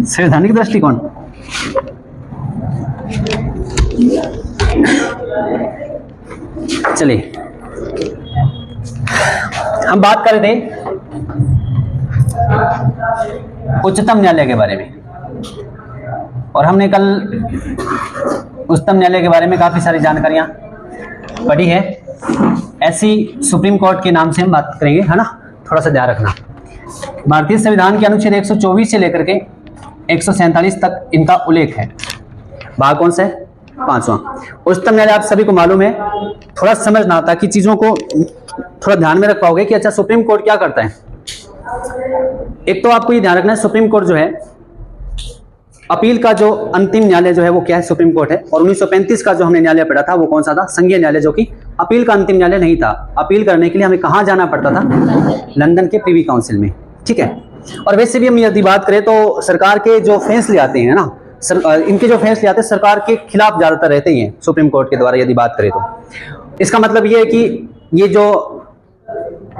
संवैधानिक दृष्टिकोण, चलिए हम बात कर रहे थे उच्चतम न्यायालय के बारे में, और हमने कल उच्चतम न्यायालय के बारे में काफी सारी जानकारियां पढ़ी है। ऐसी सुप्रीम कोर्ट के नाम से हम बात करेंगे, है ना, थोड़ा सा ध्यान रखना। भारतीय संविधान के अनुच्छेद 124 से लेकर के 147 तक इनका उल्लेख है। भाग कौन सा है? 5वां। उच्चतम न्यायालय आप सभी को मालूम है, थोड़ा समझना ताकि चीजों को थोड़ा ध्यान में रख पाओगे कि अच्छा सुप्रीम कोर्ट क्या करता है। एक तो आपको ये ध्यान रखना है, सुप्रीम कोर्ट जो है अपील का जो अंतिम न्यायालय जो है वो क्या है? सुप्रीम कोर्ट है। और 1935 का जो हमने न्यायालय पढ़ा था वो कौन सा था? संघीय न्यायालय, जो कि अपील का अंतिम न्यायालय नहीं था। अपील करने के लिए हमें कहाँ जाना पड़ता था? लंदन के प्रीवी काउंसिल में, ठीक है। और वैसे भी हम यदि बात करें तो सरकार के जो फैसले आते हैं ना, इनके जो फैसले आते हैं सरकार के खिलाफ ज्यादातर रहते ही हैं सुप्रीम कोर्ट के द्वारा यदि बात करें तो। इसका मतलब ये है कि ये जो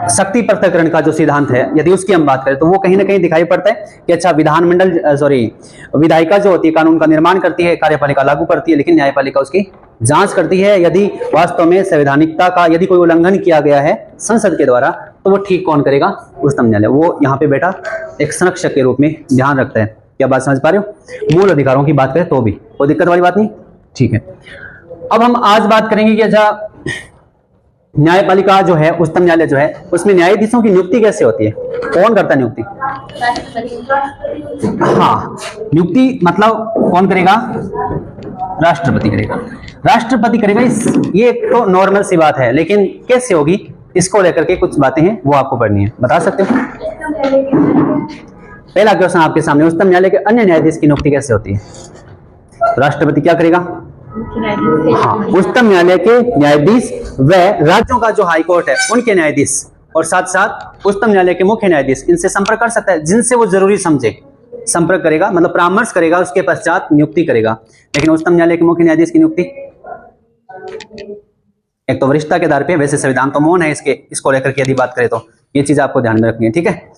शक्ति पृथक्करण का जो सिद्धांत है यदि उसकी हम बात करें तो वो कहीं ना कहीं दिखाई पड़ता है कि अच्छा विधायिका जो होती है कानून का निर्माण करती है, कार्यपालिका लागू करती है, लेकिन न्यायपालिका उसकी जांच करती है। यदि वास्तव में संवैधानिकता का यदि कोई उल्लंघन किया गया है संसद के द्वारा तो वो ठीक कौन करेगा? उच्चतम न्यायालय। वो यहाँ पे बैठा एक संरक्षक के रूप में ध्यान रखता है। क्या बात समझ पा रहे हो? मूल अधिकारों की बात करें तो भी कोई दिक्कत वाली बात नहीं, ठीक है। अब हम आज बात करेंगे कि अच्छा न्यायपालिका जो है, उच्चतम न्यायालय जो है, उसमें न्यायाधीशों की नियुक्ति कैसे होती है? कौन करता है नियुक्ति? हाँ, नियुक्ति मतलब कौन करेगा? राष्ट्रपति करेगा। राष्ट्रपति करेगा। ये तो नॉर्मल सी बात है, लेकिन कैसे होगी इसको लेकर के कुछ बातें हैं वो आपको पढ़नी है। बता सकते हो? पहला क्वेश्चन आपके सामने, उच्चतम न्यायालय के अन्य न्यायाधीश की नियुक्ति कैसे होती है? राष्ट्रपति क्या करेगा? हाँ, उच्चतम न्यायालय के न्यायाधीश व राज्यों का जो हाई कोर्ट है उनके न्यायाधीश और साथ साथ उच्चतम न्यायालय के मुख्य न्यायाधीश इनसे संपर्क कर सकता है, जिनसे वो जरूरी समझे संपर्क करेगा, मतलब परामर्श करेगा, उसके पश्चात नियुक्ति करेगा। लेकिन उच्चतम न्यायालय के मुख्य न्यायाधीश की नियुक्ति एक तो वरिष्ठता के आधार पे, वैसे संविधान तो मौन है इसको लेकर के यदि बात करें तो ये चीज आपको ध्यान में रखनी है, ठीक है।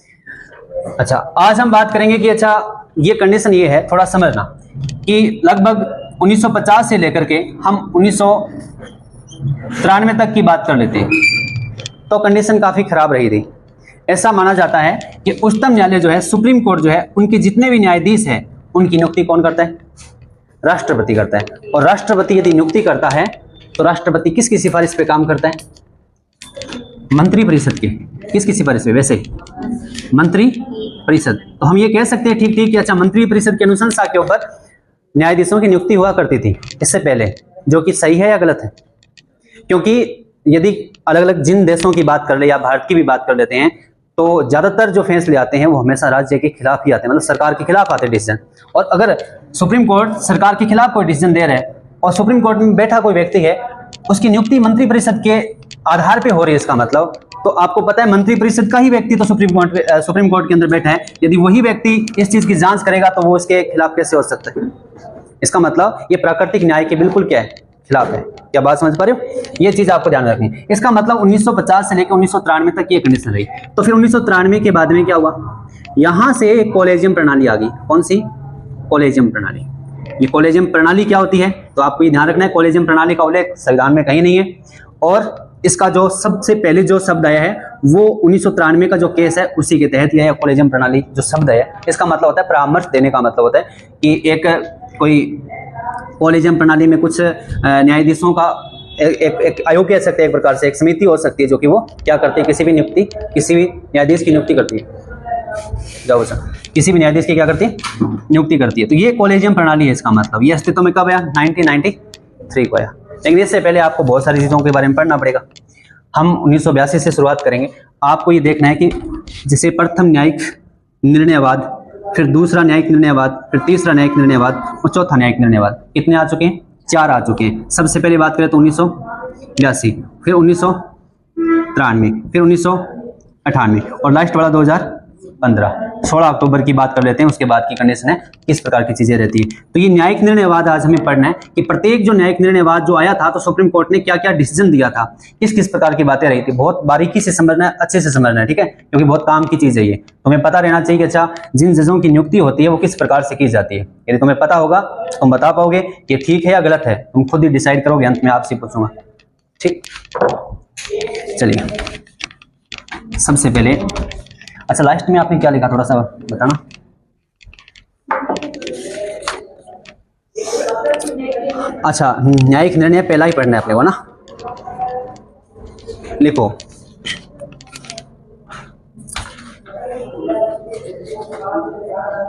अच्छा, आज हम बात करेंगे कि अच्छा ये कंडीशन ये है, थोड़ा समझना कि लगभग 1950 से लेकर के हम 1993 तक की बात कर लेते हैं तो कंडीशन काफी खराब रही थी। ऐसा माना जाता है कि उच्चतम न्यायालय जो है, सुप्रीम कोर्ट जो है, उनके जितने भी न्यायाधीश हैं उनकी नियुक्ति कौन करता है? राष्ट्रपति करता है। और राष्ट्रपति यदि नियुक्ति करता है तो राष्ट्रपति किसकी सिफारिश पे काम करता है? मंत्री परिषद की। किसकी सिफारिश पे? वैसे मंत्री परिषद। तो हम ये कह सकते हैं ठीक कि अच्छा मंत्री परिषद की अनुशंसा के ऊपर न्यायाधीशों की नियुक्ति हुआ करती थी इससे पहले, जो कि सही है या गलत है? क्योंकि यदि अलग अलग जिन देशों की बात कर ले या भारत की भी बात कर लेते हैं तो ज्यादातर जो फैसले आते हैं वो हमेशा राज्य के खिलाफ ही आते हैं, मतलब सरकार के खिलाफ आते हैं डिसीजन। और अगर सुप्रीम कोर्ट सरकार के खिलाफ कोई डिसीजन दे रहा है और सुप्रीम कोर्ट में बैठा कोई व्यक्ति है, उसकी नियुक्ति मंत्री परिषद के आधार पर हो रही है, इसका मतलब तो आपको पता है मंत्री परिषद का ही व्यक्ति तो सुप्रीम कोर्ट के अंदर बैठा है। यदि वही व्यक्ति इस चीज की जांच करेगा तो वो इसके खिलाफ कैसे हो सकता है? इसका मतलब ये प्राकृतिक न्याय के बिल्कुल क्या है? खिलाफ है। क्या बात समझ पा रहे हो? ये चीज आपको ध्यान रखनी है। इसका मतलब 1950 से लेकर 1993 तक ये कंडीशन रही। तो फिर 1993 के बाद में क्या हुआ? यहां से एक कॉलेजियम प्रणाली आ गई। कौन सी? कॉलेजियम प्रणाली। ये कॉलेजियम प्रणाली क्या होती है? तो आपको ये ध्यान रखना है, कॉलेजियम प्रणाली का उल्लेख संविधान में कहीं नहीं है। और इसका जो सबसे पहले जो शब्द आया है वो 1993 का जो केस है उसी के तहत यह कॉलेजियम प्रणाली जो शब्द है, इसका मतलब होता है परामर्श देने का मतलब होता है कि एक कोई कॉलेजियम प्रणाली में कुछ न्यायाधीशों का एक आयोग कह सकते हैं, एक प्रकार से एक समिति हो सकती है जो कि वो क्या करती है? किसी भी न्यायाधीश की नियुक्ति करती है। जाओ सर, किसी भी न्यायाधीश की क्या करती है? नियुक्ति करती है। तो ये कॉलेजियम प्रणाली है। इसका मतलब ये अस्तित्व में कब आया? 1993 को आया। लेकिन इससे पहले आपको बहुत सारी चीजों के बारे में पढ़ना पड़ेगा। हम 1982 से शुरुआत करेंगे। आपको ये देखना है कि जैसे प्रथम न्यायिक निर्णयवाद, फिर दूसरा न्यायिक निर्णयवाद, फिर तीसरा न्यायिक निर्णयवाद और चौथा न्यायिक निर्णयवाद, कितने आ चुके हैं? 4 आ चुके हैं। सबसे पहले बात करें तो 1982, फिर 1993, फिर 1998 और लास्ट वाला 15। 16 अक्टूबर की बात कर लेते हैं, उसके बाद की कंडीशन है किस प्रकार की चीजें रहती है। तो ये न्यायिक निर्णयवाद आज हमें पढ़ना है कि प्रत्येक जो न्यायिक निर्णयवाद जो आया था तो सुप्रीम कोर्ट ने क्या क्या डिसीजन दिया था, किस किस प्रकार की बातें रही थी, बहुत बारीकी से समझना है, अच्छे से समझना है, ठीक है, क्योंकि बहुत काम की चीज है ये। तुम्हें पता रहना चाहिए कि अच्छा जिन जजों की नियुक्ति होती है वो किस प्रकार से की जाती है। यदि तुम्हें पता होगा तुम बता पाओगे कि ठीक है या गलत है, तुम खुद ही डिसाइड करोगे, अंत में आपसे पूछूंगा, ठीक। चलिए सबसे पहले, अच्छा लास्ट में आपने क्या लिखा थोड़ा सा बताना। अच्छा न्यायिक निर्णय पहला ही पढ़ना है अपने को ना, लिखो।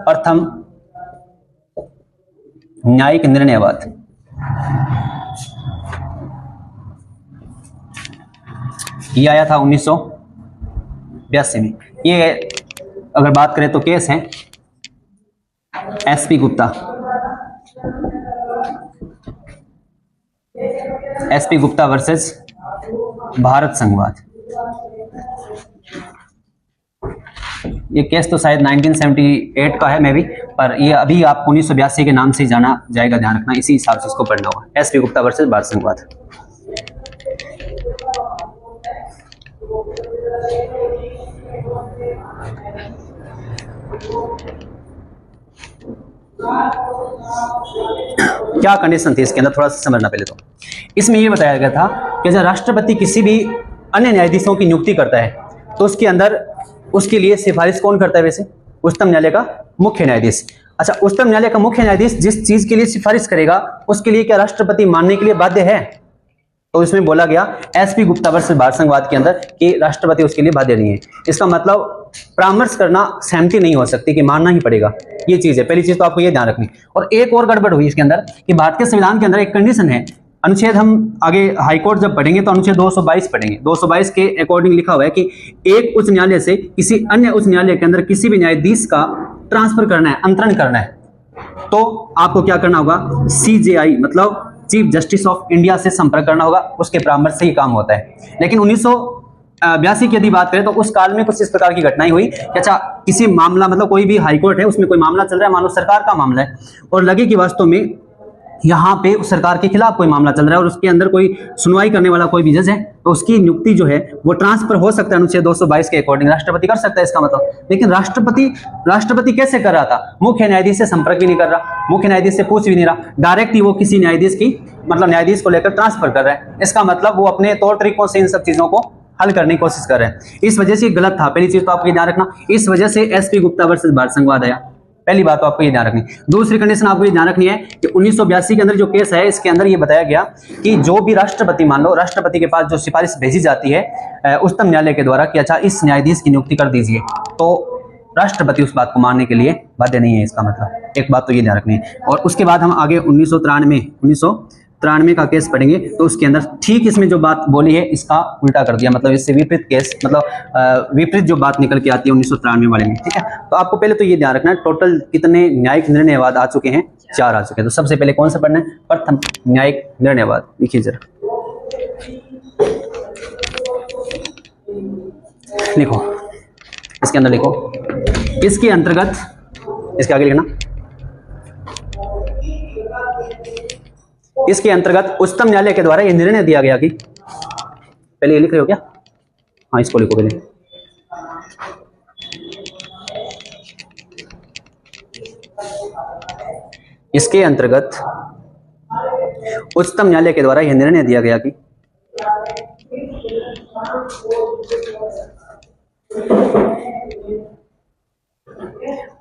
प्रथम न्यायिक निर्णयवाद, ये आया था 1982 में। ये अगर बात करें तो केस है SP Gupta, SP Gupta versus Bharat संघवाद। ये केस तो शायद 1978 का है मे भी, पर ये अभी आप 1982 के नाम से जाना जाएगा, ध्यान रखना, इसी हिसाब से इसको पढ़ना होगा। एसपी गुप्ता वर्सेस भारत संघवाद। क्या कंडीशन थी इसके अंदर, थोड़ा सा समझना पहले तो। इसमें यह बताया गया था कि जब राष्ट्रपति किसी भी अन्य न्यायाधीशों की नियुक्ति करता है तो उसके अंदर उसके लिए सिफारिश कौन करता है, वैसे उच्चतम न्यायालय का मुख्य न्यायाधीश। अच्छा उच्चतम न्यायालय का मुख्य न्यायाधीश जिस चीज के लिए सिफारिश करेगा उसके लिए क्या राष्ट्रपति मानने के लिए बाध्य है? तो इसमें बोला गया एसपी गुप्ता वर्सेस भारत संघवाद के अंदर कि राष्ट्रपति उसके लिए बाध्य नहीं है। इसका मतलब परामर्श करना सहमति नहीं हो सकती कि मानना ही पड़ेगा, ये चीज है। पहली चीज तो आपको ये ध्यान रखनी। और एक और गड़बड़ हुई इसके अंदर कि भारतीय संविधान के अंदर एक कंडीशन है, अनुच्छेद हम आगे हाईकोर्ट जब पढ़ेंगे तो अनुच्छेद 222 पढ़ेंगे, 222 के अकॉर्डिंग लिखा हुआ है कि एक उच्च न्यायालय से किसी अन्य उच्च न्यायालय के अंदर किसी भी न्यायाधीश का ट्रांसफर करना है, अंतरण करना है, तो आपको क्या करना होगा, CJI मतलब चीफ जस्टिस ऑफ इंडिया से संपर्क करना होगा, उसके परामर्श से ही काम होता है। लेकिन 1982 की यदि बात करें तो उस काल में कुछ इस प्रकार की घटनाएं हुई कि अच्छा किसी मामला, मतलब कोई भी हाईकोर्ट है उसमें कोई मामला चल रहा है, मानो सरकार का मामला है, और लगे कि वास्तव में यहाँ पे उस सरकार के खिलाफ कोई मामला चल रहा है और उसके अंदर कोई सुनवाई करने वाला कोई भी जज है, तो उसकी नियुक्ति जो है वो ट्रांसफर हो सकता है अनुच्छेद 222 के अकॉर्डिंग, राष्ट्रपति कर सकता है इसका मतलब। लेकिन राष्ट्रपति कैसे कर रहा था, मुख्य न्यायाधीश से संपर्क भी नहीं कर रहा, मुख्य न्यायाधीश से पूछ भी नहीं रहा, डायरेक्ट ही वो किसी न्यायाधीश की मतलब न्यायाधीश को लेकर ट्रांसफर कर रहा है। इसका मतलब वो अपने तौर तरीकों से इन सब चीजों को हल करने की कोशिश कर रहे हैं। इस वजह से गलत था, पहली चीज तो आपको ध्यान रखना। इस वजह से एसपी गुप्ता वर्सेस भारत संघवाद आया, पहली बात तो आपको ये ध्यान रखनी। दूसरी कंडीशन आपको ये ध्यान रखनी है कि 1982 के अंदर जो केस है इसके अंदर ये बताया गया कि जो भी राष्ट्रपति, मान लो राष्ट्रपति के पास जो सिफारिश भेजी जाती है उच्चतम न्यायालय के द्वारा कि अच्छा इस न्यायाधीश की नियुक्ति कर दीजिए, तो राष्ट्रपति उस बात को मानने के लिए बाध्य नहीं है, इसका मतलब एक बात तो ये ध्यान रखनी है। और उसके बाद हम आगे 1993 का केस पढ़ेंगे तो उसके अंदर ठीक इसमें जो बात बोली है इसका उल्टा कर दिया, मतलब इससे विपरीत केस, मतलब विपरीत जो बात निकल के आती है 1993 वाले में, ठीक है। तो आपको पहले तो ये ध्यान रखना है टोटल कितने न्यायिक निर्णयवाद आ चुके हैं, 4 आ चुके हैं। तो सबसे पहले कौन सा पढ़ना है, प्रथम न्यायिक निर्णयवाद, लिखिए जरा, लिखो इसके अंदर, लिखो इसके अंतर्गत, इसके आगे लिखना, इसके अंतर्गत उच्चतम न्यायालय के द्वारा यह निर्णय दिया गया कि, पहले ये लिख रहे हो क्या, हाँ इसको लिखो पहले, इसके अंतर्गत उच्चतम न्यायालय के द्वारा यह निर्णय दिया गया कि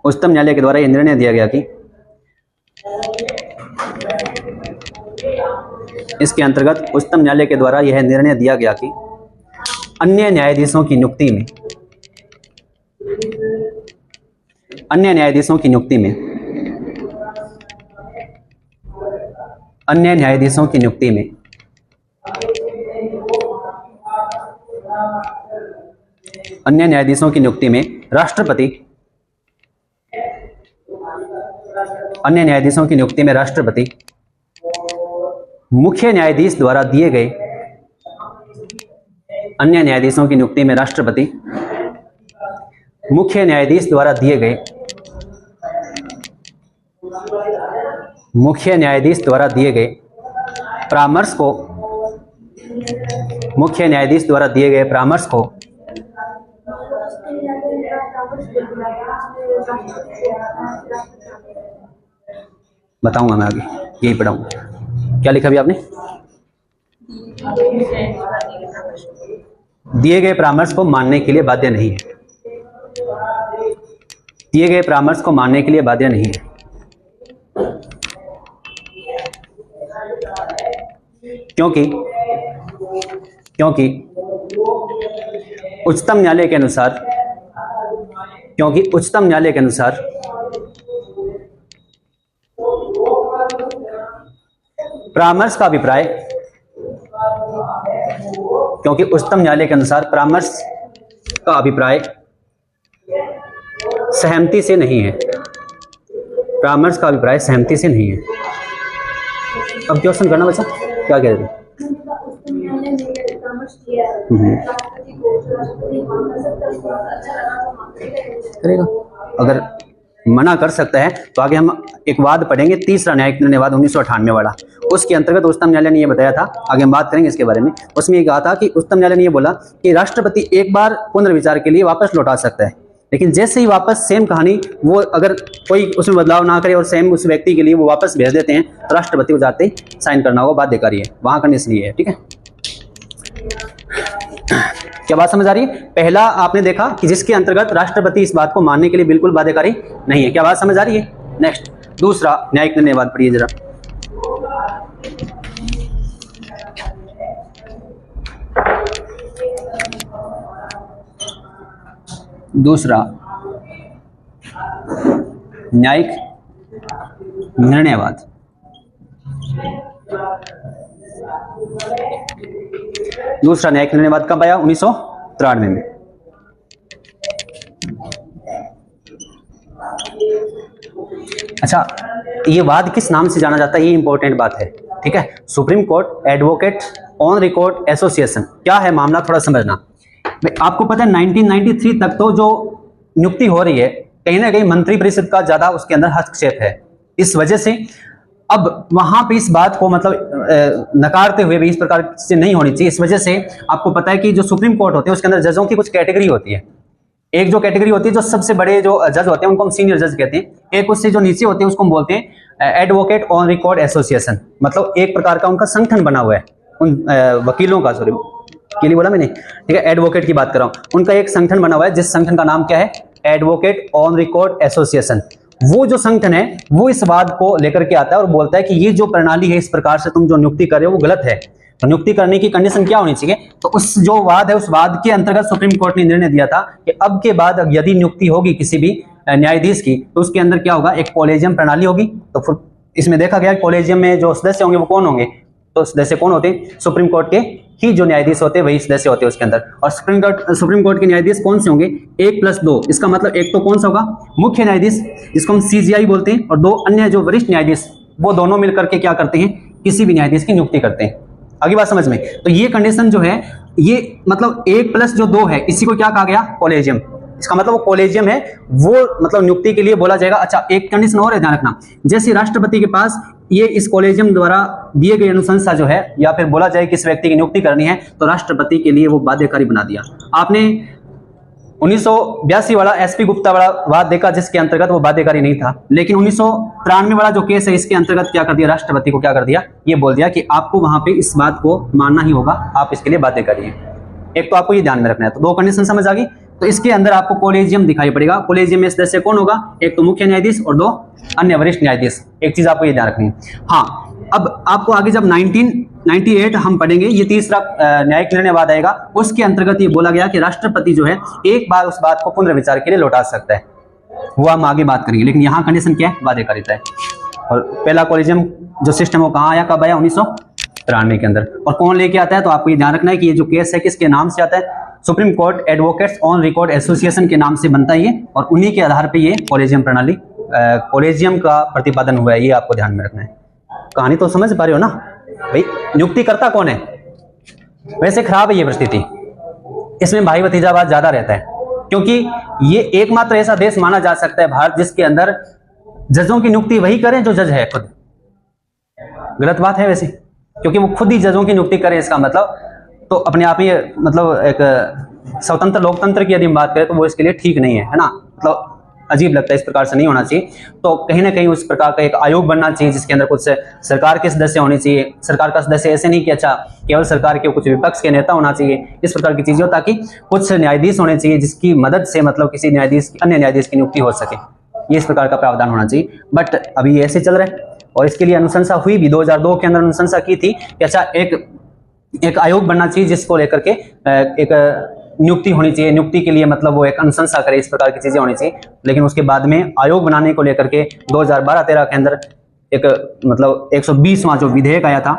उच्चतम न्यायालय के द्वारा यह निर्णय दिया गया कि इसके अंतर्गत उच्चतम न्यायालय के द्वारा यह निर्णय दिया गया कि अन्य न्यायाधीशों की नियुक्ति में, अन्य न्यायाधीशों की नियुक्ति में, अन्य न्यायाधीशों की नियुक्ति में अन्य न्यायाधीशों की नियुक्ति में राष्ट्रपति, अन्य न्यायाधीशों की नियुक्ति में राष्ट्रपति मुख्य न्यायाधीश द्वारा दिए गए, अन्य न्यायाधीशों की नियुक्ति में राष्ट्रपति मुख्य न्यायाधीश द्वारा दिए गए परामर्श को बताऊंगा मैं आगे, यही पढ़ाऊंगा। क्या लिखा अभी आपने? दिए गए परामर्श को मानने के लिए बाध्य नहीं है। दिए गए परामर्श को मानने के लिए बाध्य नहीं है। क्योंकि उच्चतम न्यायालय के अनुसार परामर्श का अभिप्राय सहमति से नहीं है। परामर्श का अभिप्राय सहमति से नहीं है। अब क्वेश्चन करना बच्चा, क्या कह रहे थे? करेगा, अगर मना कर सकता है तो आगे हम एक वाद पढ़ेंगे, तीसरा न्यायिक निर्णयवाद 1998 वाला। उसके अंतर्गत उच्चतम न्यायालय ने यह बताया था, आगे हम बात करेंगे इसके बारे में। उसमें यह कहा था कि उच्चतम न्यायालय ने यह बोला कि राष्ट्रपति एक बार पुनर्विचार के लिए वापस लौटा सकता है, लेकिन जैसे ही वापस सेम कहानी वो अगर कोई उसमें बदलाव ना करे और सेम उस व्यक्ति के लिए वो वापस भेज देते हैं तो राष्ट्रपति को जाते ही साइन करना होगा, बाध्यकारी है। वहां कंडीशन ये है, ठीक है। क्या बात समझ आ रही है? पहला आपने देखा कि जिसके अंतर्गत राष्ट्रपति इस बात को मानने के लिए बिल्कुल बाध्यकारी नहीं है। क्या बात समझ आ रही है? नेक्स्ट दूसरा न्यायिक निर्णयवाद पढ़िए जरा। दूसरा न्यायिक निर्णयवाद। दूसरा न्यायिक निर्णयवाद कब आया? 1993 में। अच्छा, ये वाद किस नाम से जाना जाता है, ये इंपॉर्टेंट बात है, ठीक है। Supreme Court advocate on record association. क्या है मामला, थोड़ा समझना। आपको पता है 1993 तक तो जो नियुक्ति हो रही है कहीं ना कहीं मंत्री परिषद का ज्यादा उसके अंदर हस्तक्षेप है। इस वजह से अब वहां पे इस बात को मतलब नकारते हुए भी इस प्रकार से नहीं होनी चाहिए। इस वजह से आपको पता है कि जो सुप्रीम कोर्ट होते हैं उसके अंदर जजों की कुछ कैटेगरी होती है। एक जो कैटेगरी होती है, जो सबसे बड़े जो जज होते हैं उनको हम सीनियर जज कहते हैं। एक उससे जो नीचे होते हैं उसको हम बोलते हैं एडवोकेट ऑन रिकॉर्ड एसोसिएशन, मतलब एक प्रकार का उनका संगठन बना हुआ है उन वकीलों का, सॉरी के लिए बोला मैंने, ठीक है, एडवोकेट की बात कर रहा हूं। उनका एक संगठन बना हुआ है जिस संगठन का नाम क्या है? Advocate on record association. वो जो संगठन है वो इस बात को लेकर के आता है और बोलता है कि ये जो प्रणाली है, इस प्रकार से तुम जो नियुक्ति कर रहे हो वो गलत है। तो नियुक्ति करने की कंडीशन क्या होनी चाहिए? तो उस जो वाद है उस वाद के अंतर्गत सुप्रीम कोर्ट ने निर्णय दिया था कि अब के बाद यदि नियुक्ति होगी किसी भी न्यायाधीश की तो उसके अंदर क्या होगा? एक कॉलेजियम प्रणाली होगी। तो फिर इसमें देखा गया कॉलेजियम में जो सदस्य होंगे वो कौन होंगे? तो सदस्य कौन होते हैं? सुप्रीम कोर्ट के ही जो न्यायाधीश होते हैं वही सदस्य होते हैं उसके अंदर। और सुप्रीम कोर्ट के न्यायाधीश कौन से होंगे? 1+2। इसका मतलब एक तो कौन सा होगा? मुख्य न्यायाधीश, जिसको हम CJI बोलते हैं, और दो अन्य जो वरिष्ठ न्यायाधीश, वो दोनों मिलकर के क्या करते हैं? किसी भी न्यायाधीश की नियुक्ति करते हैं। आगे बात समझ में? तो ये कंडीशन जो है, ये मतलब 1+2 है, इसी को क्या कहा गया? कॉलेजियम। इसका मतलब वो कॉलेजियम है, वो मतलब नियुक्ति के लिए बोला जाएगा। अच्छा, एक कंडीशन और है, ध्यान रखना। जैसे राष्ट्रपति के पास ये इस कॉलेजियम द्वारा दिए गए अनुशंसा जो है, या फिर बोला जाए कि इस व्यक्ति की नियुक्ति करनी है, तो राष्ट्रपति के लिए वो बाध्यकारी बना दिया। आपने 1982 वाला SP गुप्ता वाला वाद देखा जिसके अंतर्गत वो बाध्यकारी नहीं था, लेकिन 1993 वाला जो केस है इसके अंतर्गत क्या कर दिया? राष्ट्रपति को क्या कर दिया? ये बोल दिया कि आपको वहां पे इस बात को मानना ही होगा, आप इसके लिए बाध्यकारी हैं। एक तो आपको ये ध्यान में रखना है। तो दो कंडीशन समझ आ गई। तो इसके अंदर आपको कॉलेजियम दिखाई पड़ेगा। कॉलेजियम में सदस्य कौन होगा? एक तो मुख्य न्यायाधीश और दो अन्य वरिष्ठ न्यायाधीश। एक चीज आपको ये ध्यान रखनी है। हाँ, अब आपको आगे जब 1998 हम पढ़ेंगे, ये तीसरा न्यायिक निर्णयवाद आएगा। उसके अंतर्गत ये बोला गया कि राष्ट्रपति जो है एक बार उस बात को पुनर्विचार के लिए लौटा सकता है। वो हम आगे बात करेंगे, लेकिन यहाँ कंडीशन क्या है? बाध्यकारिता है। और पहला कॉलेजियम जो सिस्टम वो कहाँ आया, कब आया? 1993 के अंदर। और कौन लेके आता है? तो आपको ये ध्यान रखना है कि ये जो केस है किसके नाम से आता है? Supreme court advocates on record association के नाम से बनता है ये, और उन्हीं के आधार पे ये कॉलेजियम प्रणाली, कॉलेजियम का प्रतिपादन हुआ है। ये आपको ध्यान में रखना है। कहानी तो समझ पा रहे हो ना भाई? नियुक्ति करता कौन है? वैसे खराब है ये परिस्थिति, इसमें भाई भतीजावाद ज्यादा रहता है। क्योंकि ये एकमात्र ऐसा देश माना जा सकता है भारत जिसके अंदर जजों की नियुक्ति वही करें जो जज है खुद। गलत बात है वैसे, क्योंकि वो खुद ही जजों की नियुक्ति करें, इसका मतलब तो अपने आप ही मतलब एक स्वतंत्र लोकतंत्र की यदि हम बात करें तो वो इसके लिए ठीक नहीं है ना, मतलब अजीब लगता है, इस प्रकार से नहीं होना चाहिए। तो कहीं ना कहीं उस प्रकार का एक आयोग बनना चाहिए जिसके अंदर कुछ सरकार के सदस्य होने चाहिए। सरकार का सदस्य ऐसे नहीं कि अच्छा केवल सरकार के कुछ विपक्ष के नेता होना चाहिए, इस प्रकार की चीजें, ताकि कुछ न्यायाधीश होने चाहिए जिसकी मदद से मतलब किसी न्यायाधीश अन्य न्यायाधीश की नियुक्ति हो सके, ये इस प्रकार का प्रावधान होना चाहिए। बट अभी ऐसे चल रहा है और इसके लिए अनुशंसा हुई भी 2002 के अंदर अनुशंसा की थी कि अच्छा एक आयोग बनना चाहिए जिसको लेकर के एक नियुक्ति होनी चाहिए, नियुक्ति के लिए मतलब वो एक अनुशंसा करे, इस प्रकार की चीजें होनी चाहिए। लेकिन उसके बाद में आयोग बनाने को लेकर के 2012-13 के अंदर एक मतलब 120वां जो विधेयक आया था,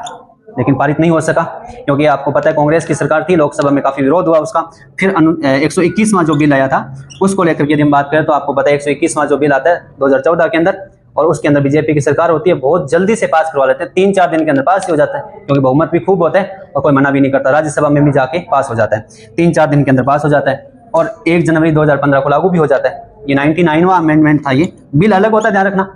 लेकिन पारित नहीं हो सका, क्योंकि आपको पता है कांग्रेस की सरकार थी, लोकसभा में काफी विरोध हुआ उसका। फिर 121वां जो बिल आया था उसको लेकर के यदि हम बात करें तो आपको पता है 121वां जो बिल आता है 2014 के अंदर, और उसके अंदर बीजेपी की सरकार होती है, बहुत जल्दी से पास करवा लेते हैं, 3-4 दिन के अंदर पास ही हो जाता है, क्योंकि बहुमत भी खूब होता है और कोई मना भी नहीं करता, राज्यसभा में भी जाके पास हो जाता है, 3-4 दिन के अंदर पास हो जाता है और 1 जनवरी 2015 को लागू भी हो जाता है। ये 99वां अमेंडमेंट था, ये बिल अलग होता है, ध्यान रखना।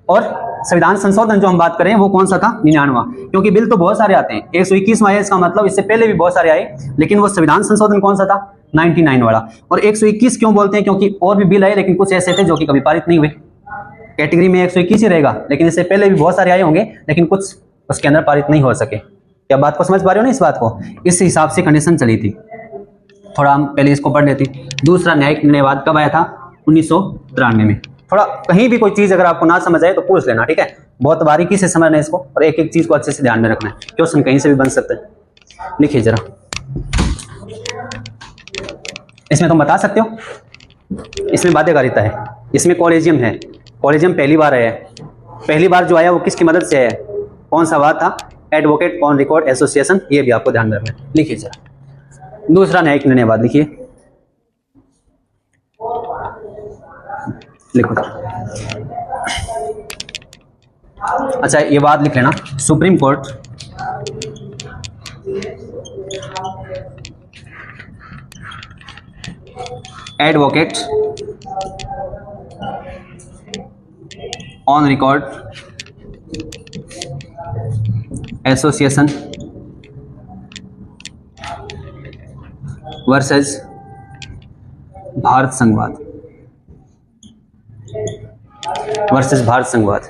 और संविधान संशोधन जो हम बात करें वो कौन सा था, 99वां, क्योंकि बिल तो बहुत सारे आते हैं, 121वां है इसका मतलब इससे पहले भी बहुत सारे आए, लेकिन वो संविधान संशोधन कौन सा था, 99 वाला। और 121 क्यों बोलते हैं, क्योंकि और भी बिल आए लेकिन कुछ ऐसे थे जो कि कभी पारित नहीं हुए, कैटेगरी में 121 ही रहेगा, लेकिन इससे पहले भी बहुत सारे आए होंगे लेकिन कुछ उसके अंदर पारित नहीं हो सके। क्या बात को समझ पा रहे हो ना इस बात को, इस हिसाब से कंडीशन चली थी। थोड़ा हम पहले इसको पढ़ लेते। दूसरा न्यायिक निर्णयवाद कब आया था, 1993 में। थोड़ा कहीं भी कोई चीज अगर आपको ना समझ आए तो पूछ लेना, ठीक है, बहुत बारीकी से समझना है इसको और एक एक चीज को अच्छे से ध्यान में रखना है, क्वेश्चन कहीं से भी बन सकते हैं। लिखिए जरा, इसमें तुम बता सकते हो, इसमें बाध्यकारिता है, इसमें कॉलेजियम है, कॉलेजियम पहली बार आया है, पहली बार जो आया वो किसकी मदद से आया है, कौन सा बात था, एडवोकेट ऑन रिकॉर्ड एसोसिएशन, ये भी आपको ध्यान में रखना है। लिखिए जरा दूसरा न्यायिक निर्णयवाद, लिखिए, लिखो। अच्छा ये बात लिख लेना, supreme Court advocate on record association versus Bharat संघवाद, वर्सेस भारत संघवाद।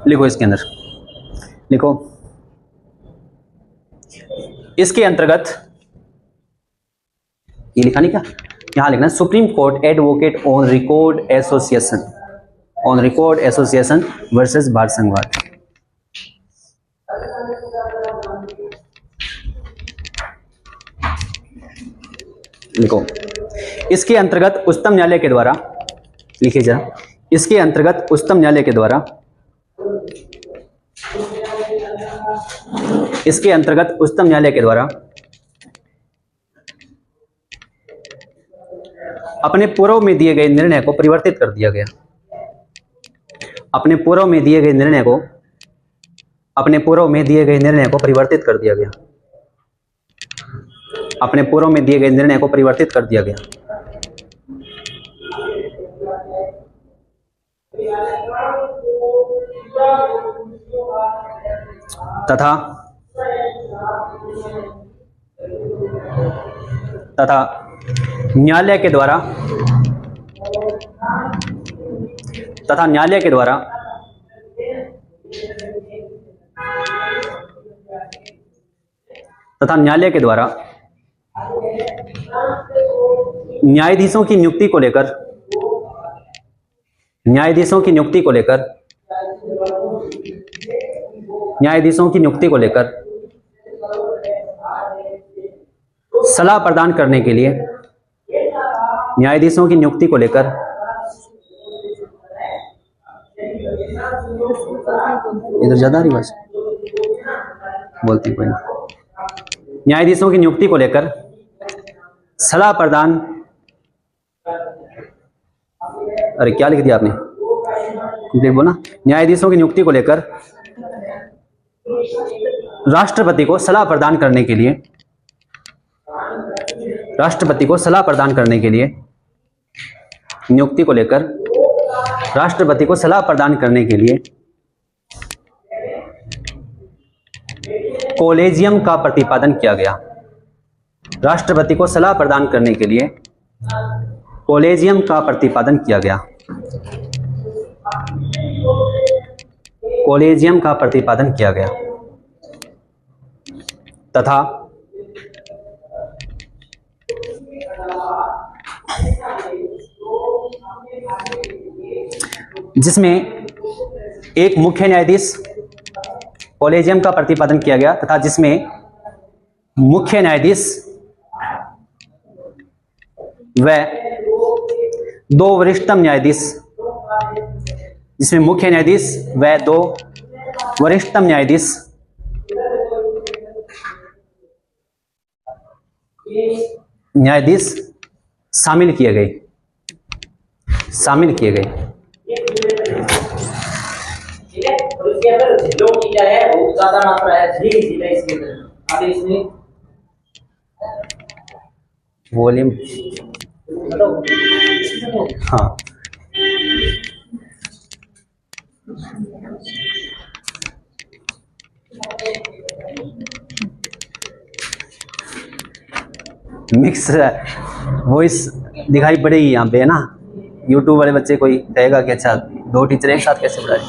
लिखो इसके अंदर, लिखो इसके अंतर्गत, ये लिखा नहीं क्या, यहां लिखना supreme Court advocate on record association, on record association versus Bharat संघवाद। लिखो इसके अंतर्गत उच्चतम न्यायालय के द्वारा, लिखिए जरा, इसके अंतर्गत उच्चतम न्यायालय के द्वारा, इसके अंतर्गत उच्चतम न्यायालय के द्वारा अपने पूर्व में दिए गए निर्णय को परिवर्तित कर दिया गया, अपने पूर्व में दिए गए निर्णय को, अपने पूर्व में दिए गए निर्णय को परिवर्तित कर दिया गया, अपने पूर्व में दिए गए निर्णय को परिवर्तित कर दिया गया तथा न्यायालय के द्वारा, तथा न्यायालय के द्वारा तथा न्यायालय के द्वारा न्यायाधीशों की नियुक्ति को लेकर, न्यायाधीशों की नियुक्ति को लेकर, न्यायाधीशों की नियुक्ति को लेकर सलाह प्रदान करने के लिए, न्यायाधीशों की नियुक्ति को लेकर इधर ज्यादा रही बस बोलती कोई नहीं, न्यायाधीशों की नियुक्ति को लेकर सलाह प्रदान, अरे क्या लिख दिया आपने, देखो ना, न्यायाधीशों की नियुक्ति को लेकर राष्ट्रपति को सलाह प्रदान करने के लिए, राष्ट्रपति को सलाह प्रदान करने के लिए, नियुक्ति को लेकर राष्ट्रपति को सलाह प्रदान करने के लिए कॉलेजियम का प्रतिपादन किया गया। राष्ट्रपति को सलाह प्रदान करने के लिए कॉलेजियम का प्रतिपादन किया गया। कॉलेजियम का प्रतिपादन किया गया तथा जिसमें एक मुख्य न्यायाधीश, कॉलेजियम का प्रतिपादन किया गया तथा जिसमें मुख्य न्यायाधीश व दो वरिष्ठतम न्यायाधीश, जिसमें मुख्य न्यायाधीश व दो वरिष्ठतम न्यायाधीश शामिल किए गए, शामिल किए गए। वॉल्यूम, हाँ, मिक्स वॉइस दिखाई पड़ेगी यहाँ पे, है ना। यूट्यूब वाले बच्चे कोई कहेगा कि अच्छा दो टीचर एक साथ कैसे पढ़ाए।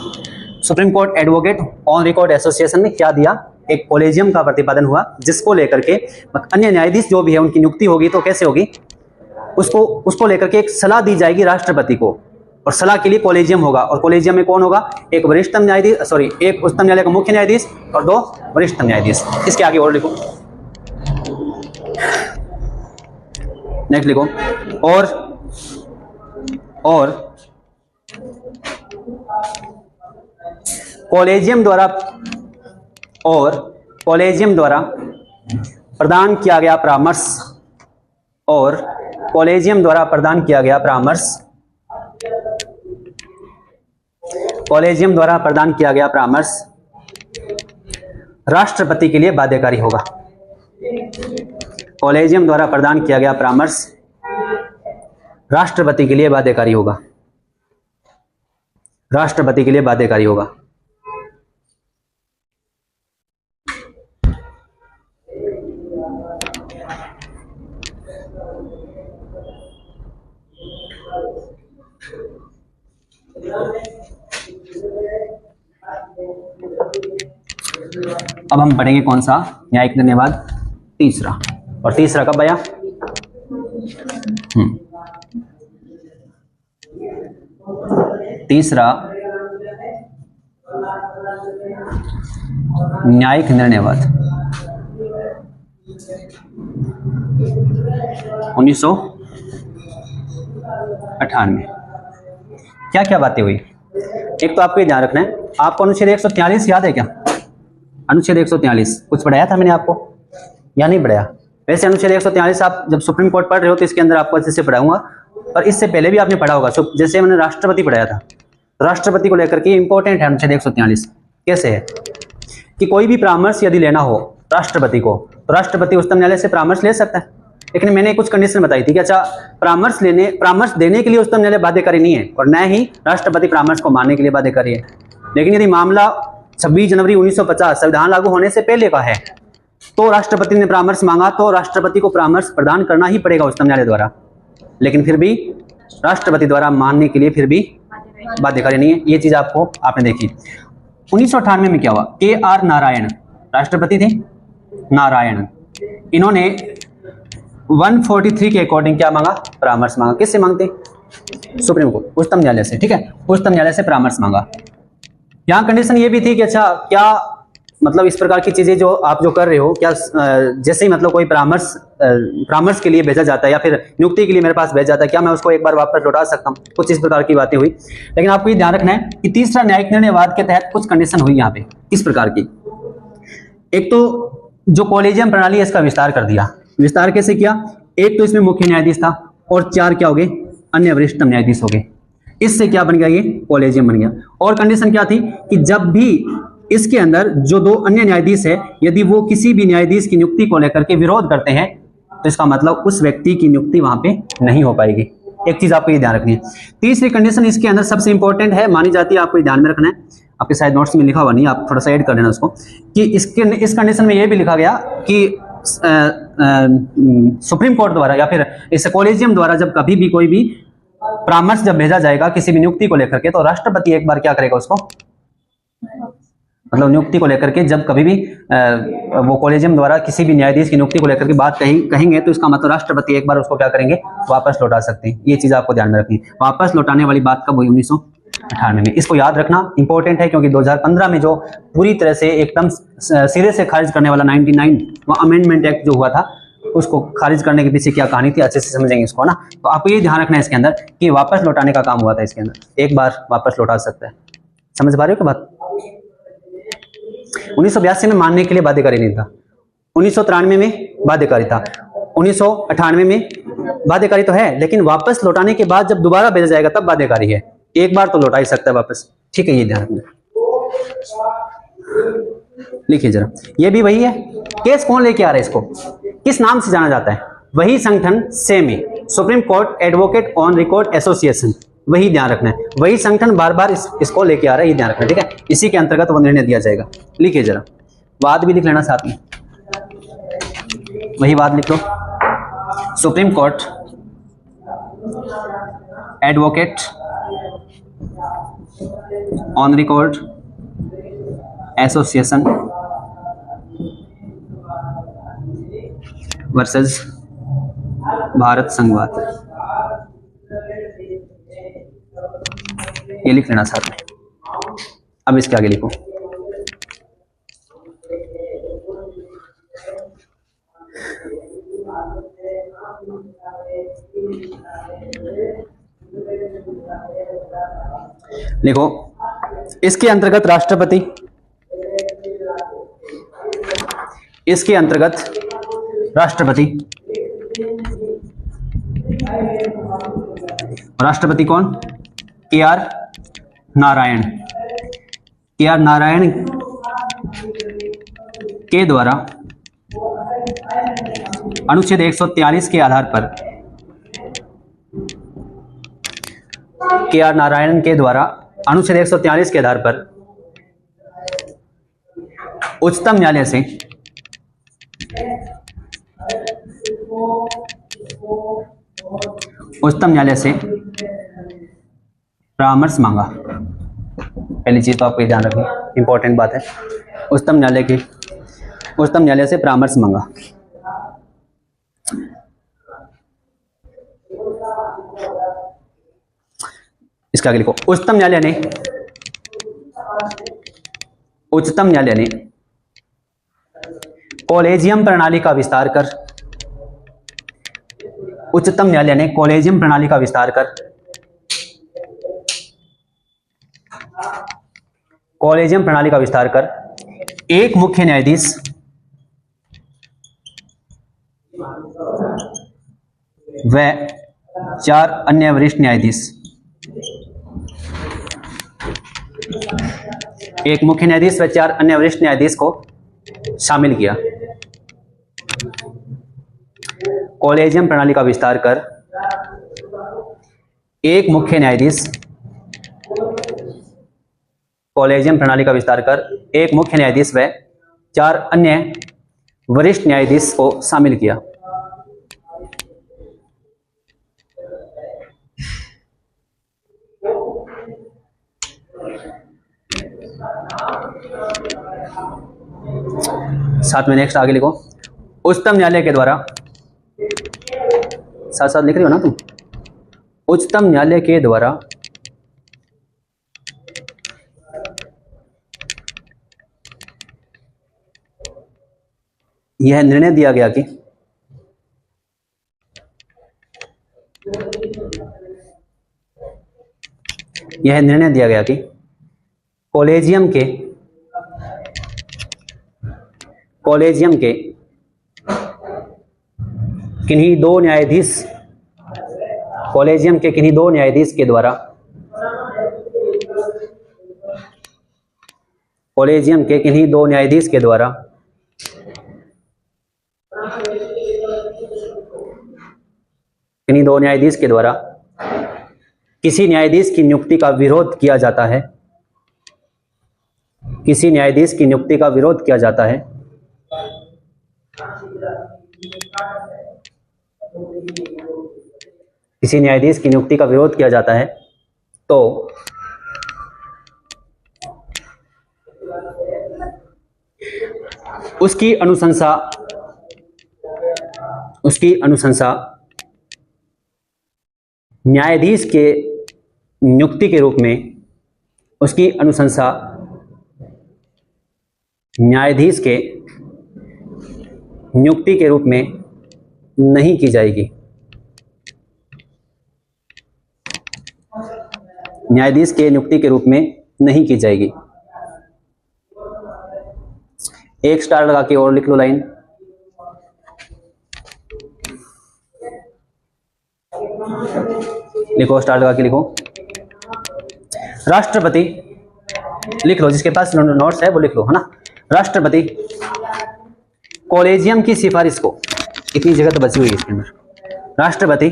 Supreme Court advocate on record association ने क्या दिया, एक कॉलेजियम का प्रतिपादन हुआ जिसको लेकर के अन्य न्यायाधीश जो भी है उनकी नियुक्ति होगी तो कैसे होगी, उसको लेकर के एक सलाह दी जाएगी राष्ट्रपति को, और सलाह के लिए कॉलेजियम होगा। और कॉलेजियम में कौन होगा, एक वरिष्ठतम न्यायाधीश, सॉरी एक उच्चतम न्यायालय का मुख्य न्यायाधीश और दो वरिष्ठतम न्यायाधीश। इसके आगे और लिखो, नेक्स्ट लिखो, और कॉलेजियम द्वारा प्रदान किया गया परामर्श, और कॉलेजियम द्वारा प्रदान किया गया परामर्श, कॉलेजियम द्वारा प्रदान किया गया परामर्श राष्ट्रपति के लिए बाध्यकारी होगा। कॉलेजियम द्वारा प्रदान किया गया परामर्श राष्ट्रपति के लिए बाध्यकारी होगा, राष्ट्रपति के लिए बाध्यकारी होगा। अब हम पढ़ेंगे कौन सा, न्यायिक निर्णयवाद तीसरा। और तीसरा कब आया, तीसरा न्यायिक निर्णयवाद 1998। क्या क्या बातें हुई, एक तो आपको ये ध्यान रखना है, आपको अनुच्छेद 143 याद है क्या, अनुच्छेद 143 कुछ पढ़ाया था मैंने आपको या नहीं पढ़ाया। वैसे अनुच्छेद 143 आप जब सुप्रीम कोर्ट पढ़ रहे हो तो इसके अंदर आपको अच्छे से पढ़ाऊंगा, और इससे पहले भी आपने पढ़ा होगा। जैसे मैंने राष्ट्रपति पढ़ाया था, राष्ट्रपति को लेकर के इंपॉर्टेंट है अनुच्छेद 143। कैसे है कि कोई भी परामर्श यदि लेना हो राष्ट्रपति को, तो राष्ट्रपति उच्चतम न्यायालय से परामर्श ले सकता है, लेकिन मैंने कुछ कंडीशन बताई थी कि अच्छा परामर्श देने के लिए उच्चतम न्यायालय बाध्यकारी नहीं है, और न ही राष्ट्रपति परामर्श को मानने के लिए बाध्यकारी है। लेकिन यदि मामला 26 जनवरी 1950 संविधान लागू होने से पहले का है, तो राष्ट्रपति ने परामर्श मांगा तो राष्ट्रपति को परामर्श प्रदान करना ही पड़ेगा उच्चतम न्यायालय द्वारा, लेकिन फिर भी राष्ट्रपति द्वारा मानने के लिए फिर भी बाध्यकारी नहीं है। ये चीज आपने देखी। 1998 में क्या हुआ, KR नारायण राष्ट्रपति थे, नारायण, इन्होंने 143 के अकॉर्डिंग क्या मांगा, परामर्श मांगा। किससे मांगते, सुप्रीम कोर्ट, उच्चतम न्यायालय से, ठीक है, उच्चतम न्यायालय से परामर्श मांगा। यहाँ कंडीशन ये भी थी कि अच्छा क्या मतलब इस प्रकार की चीजें जो आप जो कर रहे हो, क्या जैसे ही मतलब कोई परामर्श के लिए भेजा जाता है या फिर नियुक्ति के लिए मेरे पास भेजा जाता है, क्या मैं उसको एक बार वापस लौटा सकता हूँ, कुछ इस प्रकार की बातें हुई। लेकिन आपको ये ध्यान रखना है कि तीसरा न्यायिक निर्णयवाद के तहत कुछ कंडीशन हुई यहाँ पे इस प्रकार की। एक तो जो कॉलेजियम प्रणाली है इसका विस्तार कर दिया। विस्तार कैसे किया, एक तो इसमें मुख्य न्यायाधीश था और 4 क्या हो गए, अन्य वरिष्ठतम न्यायाधीश हो गए। इससे क्या बन गया, ये कॉलेजियम बन गया। और कंडीशन क्या थी कि जब भी इसके अंदर जो 2 अन्य न्यायाधीश है, यदि वो किसी भी न्यायाधीश की नियुक्ति को लेकर के विरोध करते हैं तो इसका मतलब उस व्यक्ति की नियुक्ति वहां पे नहीं हो पाएगी। एक चीज आपको ये ध्यान रखनी है। तीसरी कंडीशन इसके अंदर सबसे इंपॉर्टेंट है, मानी जाती है, आपको ध्यान में रखना है। आपके शायद नोट्स में लिखा हुआ नहीं, आप थोड़ा सा ऐड कर लेना उसको, कि इस कंडीशन में ये भी लिखा गया कि सुप्रीम कोर्ट द्वारा या फिर इस कॉलेजियम द्वारा जब कभी भी कोई भी परामर्श जब भेजा जाएगा किसी भी नियुक्ति को लेकर के, तो राष्ट्रपति एक बार क्या करेगा उसको, मतलब नियुक्ति को लेकर के जब कभी भी वो कॉलेजियम द्वारा किसी भी न्यायाधीश की नियुक्ति को लेकर के बात कहेंगे तो इसका मतलब राष्ट्रपति एक बार उसको क्या करेंगे, वापस लौटा सकते हैं। ये चीज आपको ध्यान में रखनी है। वापस लौटाने वाली बात कब हुई, 1998 में। इसको याद रखना इंपॉर्टेंट है, क्योंकि 2015 में जो पूरी तरह से एकदम सिरे से खारिज करने वाला 99 वो अमेंडमेंट एक्ट जो हुआ था, उसको खारिज करने के पीछे क्या कहानी थी, अच्छे से समझेंगे इसको ना। तो आपको ये ध्यान रखना है इसके अंदर कि वापस लौटाने का काम हुआ था इसके अंदर, एक बार वापस लौटा सकता है। समझ पा रहे हो क्या बात? 1982 में मानने के लिए बाध्यकारी नहीं था, 1993 में बाध्यकारी था, 1998 में बाध्यकारी तो है, लेकिन वापस लौटाने के बाद जब दोबारा भेजा जाएगा तब बाध्यकारी है। एक बार तो लौटा ही सकता है वापस, ठीक है, ये ध्यान रखना। लिखिए जरा, ये भी वही है। केस कौन लेके आ रहा है इसको, किस नाम से जाना जाता है? वही संगठन semi, supreme Court advocate on record association, वही ध्यान रखना है। वही संगठन बार बार इसको लेके आ रहा है, ये ध्यान रखना है, ठीक है। इसी के अंतर्गत वो निर्णय दिया जाएगा। लिखिए जरा, वाद भी लिख लेना साथ में, वही वाद लिख लो। Supreme Court advocate on record association versus Bharat संघवाद, ये लिख लेना साथ में। अब इसके आगे लिखो, लिखो इसके अंतर्गत राष्ट्रपति, इसके अंतर्गत राष्ट्रपति, राष्ट्रपति कौन? के.आर. नारायण, के.आर. नारायण के द्वारा अनुच्छेद 143 के आधार पर, के.आर. नारायण के द्वारा अनुच्छेद 143 के आधार पर उच्चतम न्यायालय से परामर्श मांगा। पहली चीज तो आपको ये ध्यान रखनी, इंपॉर्टेंट बात है। उच्चतम न्यायालय से परामर्श मांगा। इसके आगे लिखो, उच्चतम न्यायालय ने कॉलेजियम प्रणाली का विस्तार कर, उच्चतम न्यायालय ने कॉलेजियम प्रणाली का विस्तार कर एक मुख्य न्यायाधीश व 4 अन्य वरिष्ठ न्यायाधीश, एक मुख्य न्यायाधीश व 4 अन्य वरिष्ठ न्यायाधीश को शामिल किया। कॉलेजियम प्रणाली का विस्तार कर एक मुख्य न्यायाधीश, कॉलेजियम प्रणाली का विस्तार कर एक मुख्य न्यायाधीश व 4 अन्य वरिष्ठ न्यायाधीश को शामिल किया। साथ में नेक्स्ट आगे लिखो, उच्चतम न्यायालय के द्वारा, साथ साथ लिख रही हो ना तुम, उच्चतम न्यायालय के द्वारा यह निर्णय दिया गया कि कॉलेजियम के किन्हीं दो न्यायाधीश, कॉलेजियम के किन्हीं दो न्यायाधीश के द्वारा, कॉलेजियम के किन्हीं दो न्यायाधीश के द्वारा किन्हीं दो न्यायाधीश के द्वारा किसी न्यायाधीश की नियुक्ति का विरोध किया जाता है, किसी न्यायाधीश की नियुक्ति का विरोध किया जाता है, किसी न्यायाधीश की नियुक्ति का विरोध किया जाता है, तो उसकी अनुशंसा न्यायाधीश के नियुक्ति के रूप में, उसकी अनुशंसा न्यायाधीश के नियुक्ति के रूप में नहीं की जाएगी, न्यायाधीश के नियुक्ति के रूप में नहीं की जाएगी। एक स्टार लगा के और लिख लो लाइन। लिखो, स्टार लगा के लिखो। राष्ट्रपति लिख लो, जिसके पास नोट्स है वो लिख लो, है ना। राष्ट्रपति कॉलेजियम की सिफारिश को, इतनी जगह तो बची हुई है इसके अंदर। राष्ट्रपति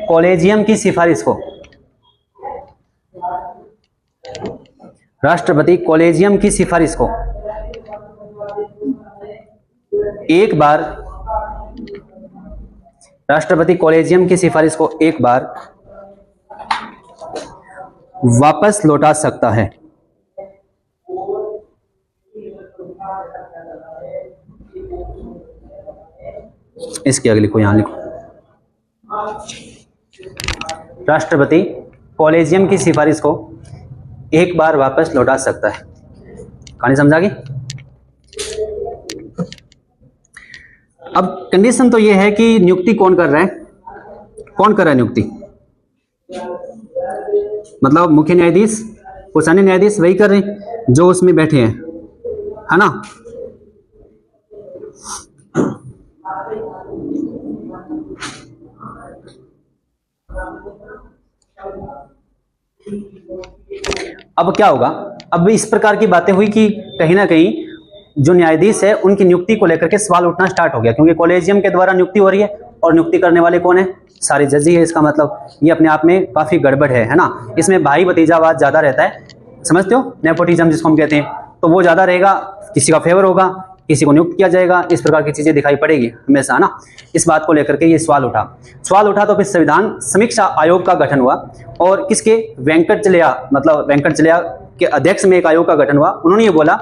कॉलेजियम की सिफारिश को, राष्ट्रपति कॉलेजियम की सिफारिश को एक बार, राष्ट्रपति कॉलेजियम की सिफारिश को एक बार वापस लौटा सकता है। इसके आगे लिखो, यहां लिखो, राष्ट्रपति कॉलेजियम की सिफारिश को एक बार वापस लौटा सकता है। कहानी समझा गई? अब कंडीशन तो ये है कि नियुक्ति कौन कर रहा है, कौन कर रहा है नियुक्ति, मतलब मुख्य न्यायाधीश, कुछ अन्य न्यायाधीश वही कर रहे हैं जो उसमें बैठे हैं, है ना। अब क्या होगा, अब इस प्रकार की बातें हुई कि कहीं ना कहीं जो न्यायाधीश है उनकी नियुक्ति को लेकर के सवाल उठना स्टार्ट हो गया, क्योंकि कॉलेजियम के द्वारा नियुक्ति हो रही है और नियुक्ति करने वाले कौन है, सारे जज ही है। इसका मतलब ये अपने आप में काफी गड़बड़ है ना। इसमें भाई भतीजावाद ज्यादा रहता है, समझते हो, नेपोटिज्म जिसको हम कहते हैं, तो वो ज्यादा रहेगा, किसी का फेवर होगा, किसी को नियुक्त किया जाएगा, इस प्रकार की चीजें दिखाई पड़ेगी हमेशा ना। इस बात को लेकर के ये सवाल उठा तो फिर संविधान समीक्षा आयोग का गठन हुआ, और किसके, वेंकटचलैया, मतलब वेंकटचलैया के अध्यक्ष में एक आयोग का गठन हुआ। उन्होंने ये बोला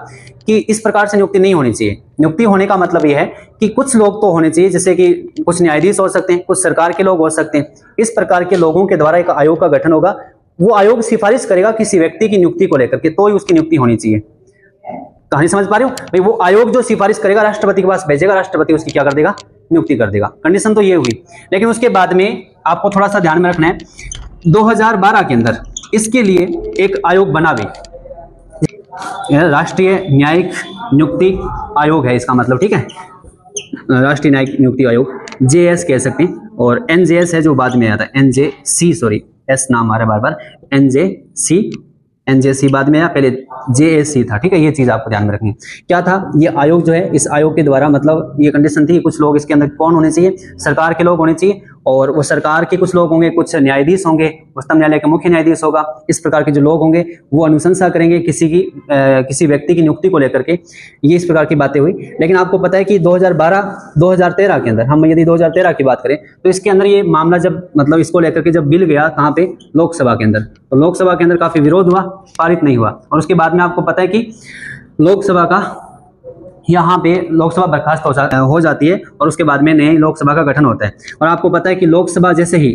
कि इस प्रकार से नियुक्ति नहीं होनी चाहिए। नियुक्ति होने का मतलब ये है कि कुछ लोग तो होने चाहिए, जैसे कि कुछ न्यायाधीश हो सकते हैं, कुछ सरकार के लोग हो सकते हैं, इस प्रकार के लोगों के द्वारा एक आयोग का गठन होगा। वो आयोग सिफारिश करेगा किसी व्यक्ति की नियुक्ति को लेकर के, तो ही उसकी नियुक्ति होनी चाहिए। कहानी समझ पा रहे हो भाई? वो आयोग जो सिफारिश करेगा राष्ट्रपति के पास भेजेगा, राष्ट्रपति उसकी क्या कर देगा, नियुक्ति कर देगा। कंडीशन तो ये हुई, लेकिन उसके बाद में आपको थोड़ा सा ध्यान में रखना है, 2012 के अंदर इसके लिए एक आयोग बना भी, राष्ट्रीय न्यायिक नियुक्ति आयोग है इसका मतलब, ठीक है, राष्ट्रीय न्यायिक नियुक्ति आयोग, JS कह सकते हैं, और NJS है जो बाद में आता है, NJC, सॉरी S नाम आ रहा है बार बार, NJC बाद में आया, पहले JAC था, ठीक है। ये चीज आपको ध्यान में रखनी है। क्या था ये आयोग जो है, इस आयोग के द्वारा मतलब ये कंडीशन थी, कुछ लोग इसके अंदर कौन होने चाहिए, सरकार के लोग होने चाहिए, और वो सरकार के कुछ लोग होंगे, कुछ न्यायाधीश होंगे, उच्चतम न्यायालय के मुख्य न्यायाधीश होगा, इस प्रकार के जो लोग होंगे वो अनुशंसा करेंगे किसी व्यक्ति की नियुक्ति को लेकर के। ये इस प्रकार की बातें हुई। लेकिन आपको पता है कि 2012-2013 के अंदर, हम यदि 2013 की बात करें तो इसके अंदर ये मामला जब मतलब इसको लेकर के जब बिल गया कहाँ पे, लोकसभा के अंदर, तो लोकसभा के अंदर काफी विरोध हुआ, पारित नहीं हुआ, और उसके बाद में आपको पता है कि लोकसभा का यहाँ पे लोकसभा बर्खास्त हो जाती है, और उसके बाद में नई लोकसभा का गठन होता है। और आपको पता है कि लोकसभा जैसे ही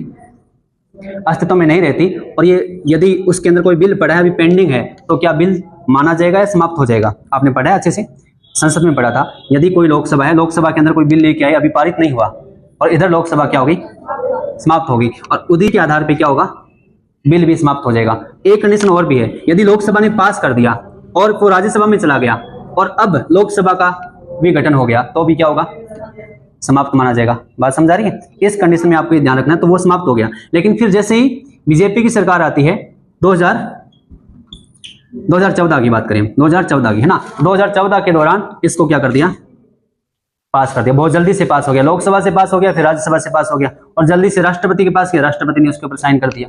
अस्तित्व में नहीं रहती, और ये यदि उसके अंदर कोई बिल पड़ा है, अभी पेंडिंग है, तो क्या बिल माना जाएगा या समाप्त हो जाएगा? आपने पढ़ा है अच्छे से, संसद में पढ़ा था। यदि कोई लोकसभा है, लोकसभा के अंदर कोई बिल लेके आई, अभी पारित नहीं हुआ, और इधर लोकसभा क्या होगी, समाप्त होगी, और उसी के आधार पर क्या होगा, बिल भी समाप्त हो जाएगा। एक कंडीशन और भी है, यदि लोकसभा ने पास कर दिया और वो राज्यसभा में चला गया, और अब लोकसभा का भी गठन हो गया, तो भी क्या होगा, समाप्त माना जाएगा। बात समझ आ रही है? इस कंडीशन में आपको ये ध्यान रखना है। तो वो समाप्त हो गया, लेकिन फिर जैसे ही बीजेपी की सरकार आती है 2014 की बात करें, 2014 की, है ना, 2014 के दौरान इसको क्या कर दिया, पास कर दिया। बहुत जल्दी से पास हो गया, लोकसभा से पास हो गया, फिर राज्यसभा से पास हो गया और जल्दी से राष्ट्रपति के पास गया, राष्ट्रपति ने उसके ऊपर साइन कर दिया।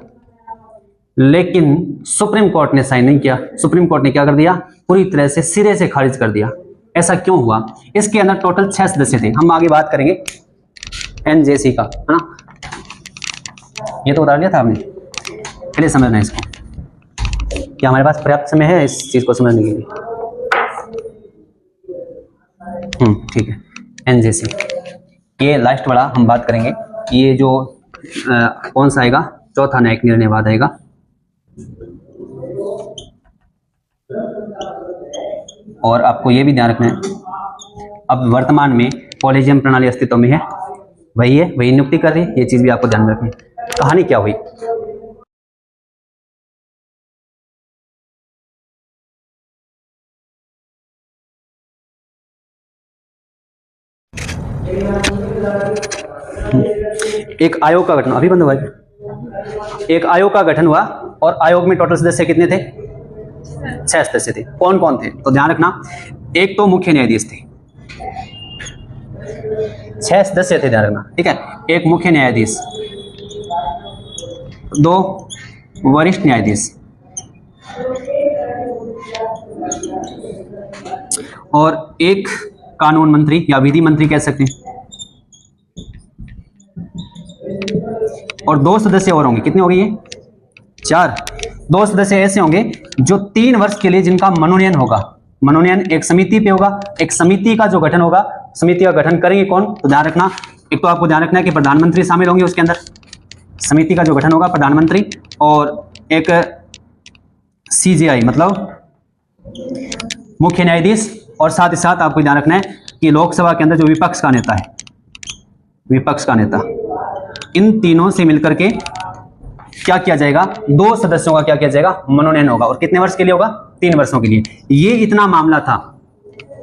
लेकिन सुप्रीम कोर्ट ने साइन नहीं किया। सुप्रीम कोर्ट ने क्या कर दिया, पूरी तरह से सिरे से खारिज कर दिया। ऐसा क्यों हुआ? इसके अंदर टोटल 6 सदस्य थे। हम आगे बात करेंगे एनजेसी का, है ना, ये तो बता दिया था आपने, चलिए समझना इसको। क्या हमारे पास पर्याप्त समय है इस चीज को समझने के लिए? ठीक है। एनजेसी, ये लास्ट वाला हम बात करेंगे। ये जो कौन सा आएगा, चौथा न्यायिक निर्णय बाद आएगा। और आपको ये भी ध्यान रखना है, अब वर्तमान में कॉलेजियम प्रणाली अस्तित्व में है, वही है, वही नियुक्ति कर रही है। ये चीज भी आपको ध्यान में रखनी है। कहानी क्या हुई, एक आयोग का गठन, अभी बंद हुआ है, एक आयोग का गठन हुआ और आयोग में टोटल सदस्य कितने थे? 6 सदस्य थे। कौन कौन थे? तो ध्यान रखना, एक तो मुख्य न्यायाधीश थे, 6 सदस्य थे, ध्यान रखना, ठीक है। एक मुख्य न्यायाधीश, 2 वरिष्ठ न्यायाधीश और एक कानून मंत्री या विधि मंत्री कह सकते हैं, और 2 सदस्य और होंगे। कितने हो गए ये? 4। 2 सदस्य ऐसे होंगे जो 3 वर्ष के लिए जिनका मनोनयन होगा। मनोनयन एक समिति पे होगा, एक समिति का जो गठन होगा, समिति का गठन करेंगे कौन? तो ध्यान रखना, एक तो आपको ध्यान रखना है कि प्रधानमंत्री शामिल होंगे उसके अंदर, समिति का जो गठन होगा प्रधानमंत्री, और एक सीजेआई मतलब मुख्य न्यायाधीश, और साथ ही साथ आपको ध्यान रखना है कि लोकसभा के अंदर जो विपक्ष का नेता है, विपक्ष का नेता, इन तीनों से मिलकर के क्या किया जाएगा, 2 सदस्यों का क्या किया जाएगा, मनोनयन होगा। और कितने वर्ष के लिए होगा? 3 वर्षों के लिए। ये इतना मामला था,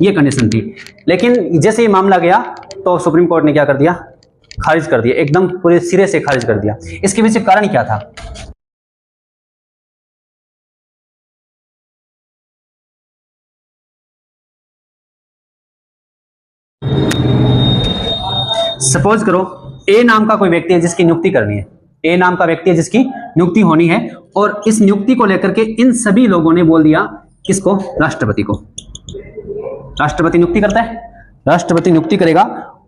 ये कंडीशन थी। लेकिन जैसे ही मामला गया तो सुप्रीम कोर्ट ने क्या कर दिया, खारिज कर दिया, एकदम पूरे सिरे से खारिज कर दिया। इसके पीछे कारण क्या था? सपोज करो ए नाम का कोई व्यक्ति है जिसकी नियुक्ति करनी है, ए नाम का व्यक्ति है जिसकी नियुक्ति होनी है, और इस नियुक्ति को लेकर के इन सभी लोगों ने बोल दिया किसको? राष्ट्रपति को। राष्ट्रपति नियुक्ति करता है, राष्ट्रपति नियुक्ति करेगा।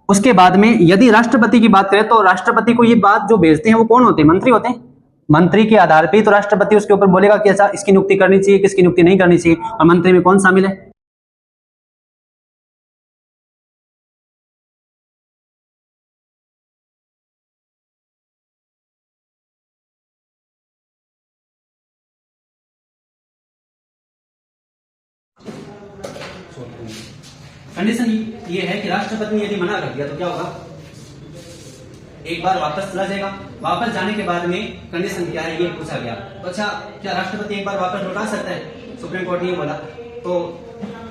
उसके बाद में यदि राष्ट्रपति की बात करें तो राष्ट्रपति को ये बात जो भेजते हैं वो कौन होते हैं? मंत्री होते हैं। मंत्री के आधार पर तो राष्ट्रपति उसके ऊपर बोलेगा कि ऐसा इसकी नियुक्ति करनी चाहिए, किसकी नियुक्ति नहीं करनी चाहिए। और मंत्री में कौन शामिल है? कंडीशन ये है कि राष्ट्रपति ने यदि मना कर दिया तो क्या होगा? एक बार वापस चला जाएगा। वापस जाने के बाद में कंडीशन क्या है ये पूछा गया। तो अच्छा, क्या राष्ट्रपति एक बार वापस लौटा सकता है? सुप्रीम कोर्ट ने बोला, तो